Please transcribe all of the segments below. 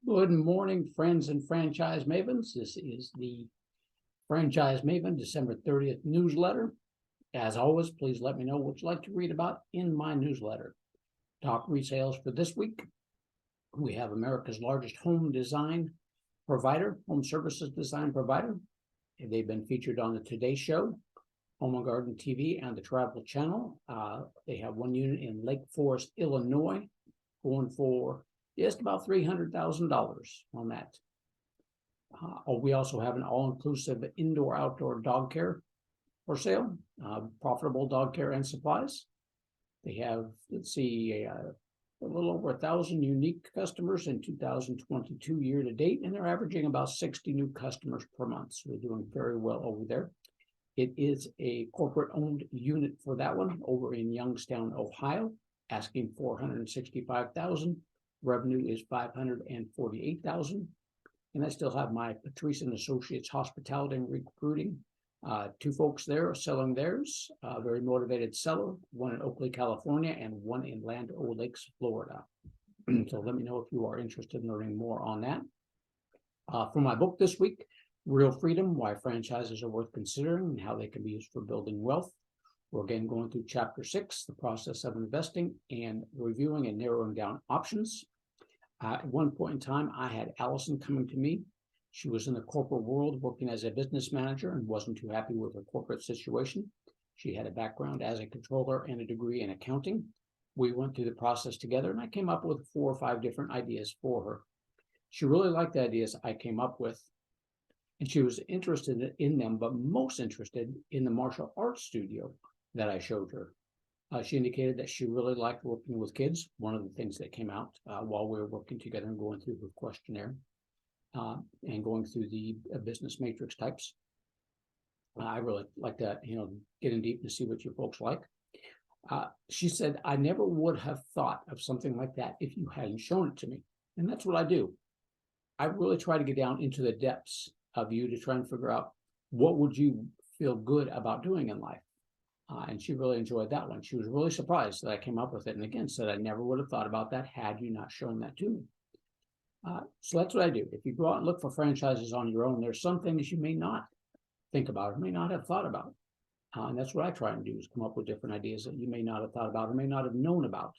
Good morning, friends and franchise mavens. This is the Franchise Maven December 30th newsletter. As always, please let me know what you'd like to read about in my newsletter. Top resales for this week. We have America's largest home design provider, home services design provider. They've been featured on the Today Show, Home and Garden TV, and the Travel Channel. They have one unit in Lake Forest, Illinois, going for just about $300,000 on that. We also have an all-inclusive indoor-outdoor dog care for sale, profitable dog care and supplies. They have, let's see, a little over 1,000 unique customers in 2022 year to date, and they're averaging about 60 new customers per month. So they're doing very well over there. It is a corporate-owned unit for that one over in Youngstown, Ohio, asking $465,000. Revenue is $548,000. And I still have my Patrice and Associates Hospitality and Recruiting. Two folks there are selling theirs. Very motivated seller, one in Oakley, California, and one in Land O'Lakes, Florida. So let me know if you are interested in learning more on that. For my book this week, Real Freedom, Why Franchises Are Worth Considering and How They Can Be Used for Building Wealth. We're again going through Chapter 6, the process of investing and reviewing and narrowing down options. At one point in time, I had Allison coming to me. She was in the corporate world working as a business manager and wasn't too happy with her corporate situation. She had a background as a controller and a degree in accounting. We went through the process together, and I came up with 4 or 5 different ideas for her. She really liked the ideas I came up with, and she was interested in them, but most interested in the martial arts studio that I showed her. She indicated that she really liked working with kids, one of the things that came out while we were working together and going through her questionnaire and going through the business matrix types. I really like that, getting deep to see what you folks like. She said, I never would have thought of something like that if you hadn't shown it to me. And that's what I do. I really try to get down into the depths of you to try and figure out what would you feel good about doing in life. And she really enjoyed that one. She was really surprised that I came up with it. And again, said I never would have thought about that had you not shown that to me. So that's what I do. If you go out and look for franchises on your own, there's some things you may not think about or may not have thought about. And that's what I try and do, is come up with different ideas that you may not have thought about or may not have known about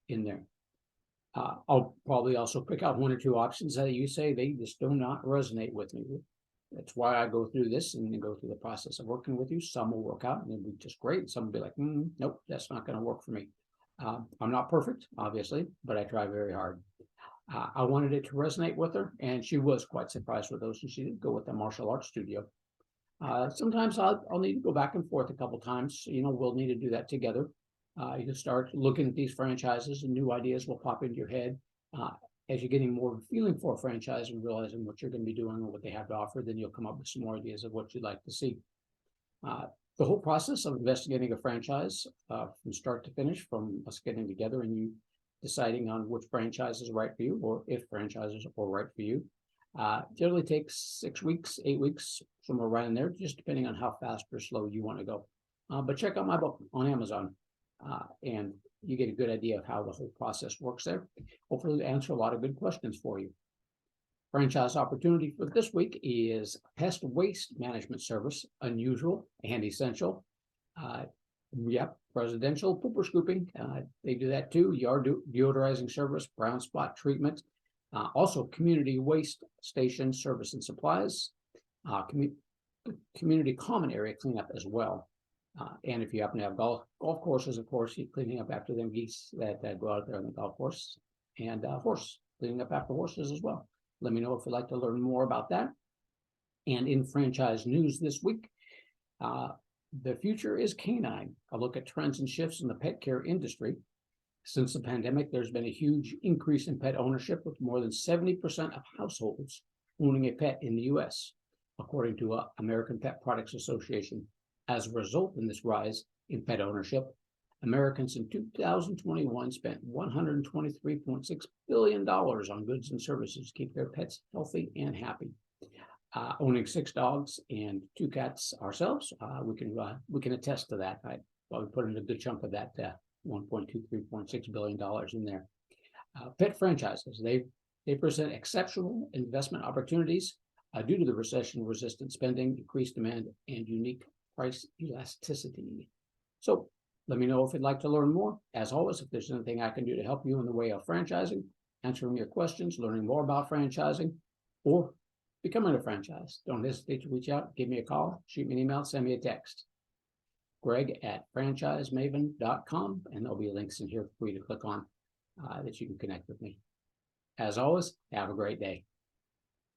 in there. I'll probably also pick out 1 or 2 options that you say they just do not resonate with me. That's why I go through this and then go through the process of working with you. Some will work out and it'll be just great. Some will be like, nope, that's not going to work for me. I'm not perfect, obviously, but I try very hard. I wanted it to resonate with her, and she was quite surprised with those, and she did go with the martial arts studio. Sometimes I'll need to go back and forth a couple times. We'll need to do that together. You can start looking at these franchises and new ideas will pop into your head. As you're getting more of a feeling for a franchise and realizing what you're going to be doing or what they have to offer, then you'll come up with some more ideas of what you'd like to see. The whole process of investigating a franchise from start to finish, from us getting together and you deciding on which franchise is right for you or if franchises are right for you, generally takes 6 weeks, 8 weeks, somewhere right in there, just depending on how fast or slow you want to go. But check out my book on Amazon. And you get a good idea of how the whole process works there. Hopefully answer a lot of good questions for you. Franchise opportunity for this week is pest waste management service, unusual and essential. Residential pooper scooping. They do that too. Yard deodorizing service, brown spot treatment. Also community waste station service and supplies. Community common area cleanup as well. And if you happen to have golf courses, of course, you're cleaning up after them geese that go out there on the golf course, and cleaning up after horses as well. Let me know if you'd like to learn more about that. And in franchise news this week, the future is canine. A look at trends and shifts in the pet care industry. Since the pandemic, there's been a huge increase in pet ownership, with more than 70% of households owning a pet in the U.S., according to American Pet Products Association. As a result in this rise in pet ownership, Americans in 2021 spent $123.6 billion on goods and services to keep their pets healthy and happy. Owning 6 dogs and 2 cats ourselves, we can attest to that. I probably put in a good chunk of that $1.23.6 billion in there. Pet franchises, They present exceptional investment opportunities due to the recession-resistant spending, increased demand, and unique price elasticity. So let me know if you'd like to learn more. As always, if there's anything I can do to help you in the way of franchising, answering your questions, learning more about franchising, or becoming a franchise, don't hesitate to reach out, give me a call, shoot me an email, send me a text. Greg@franchisemaven.com, and there'll be links in here for you to click on that you can connect with me. As always, have a great day.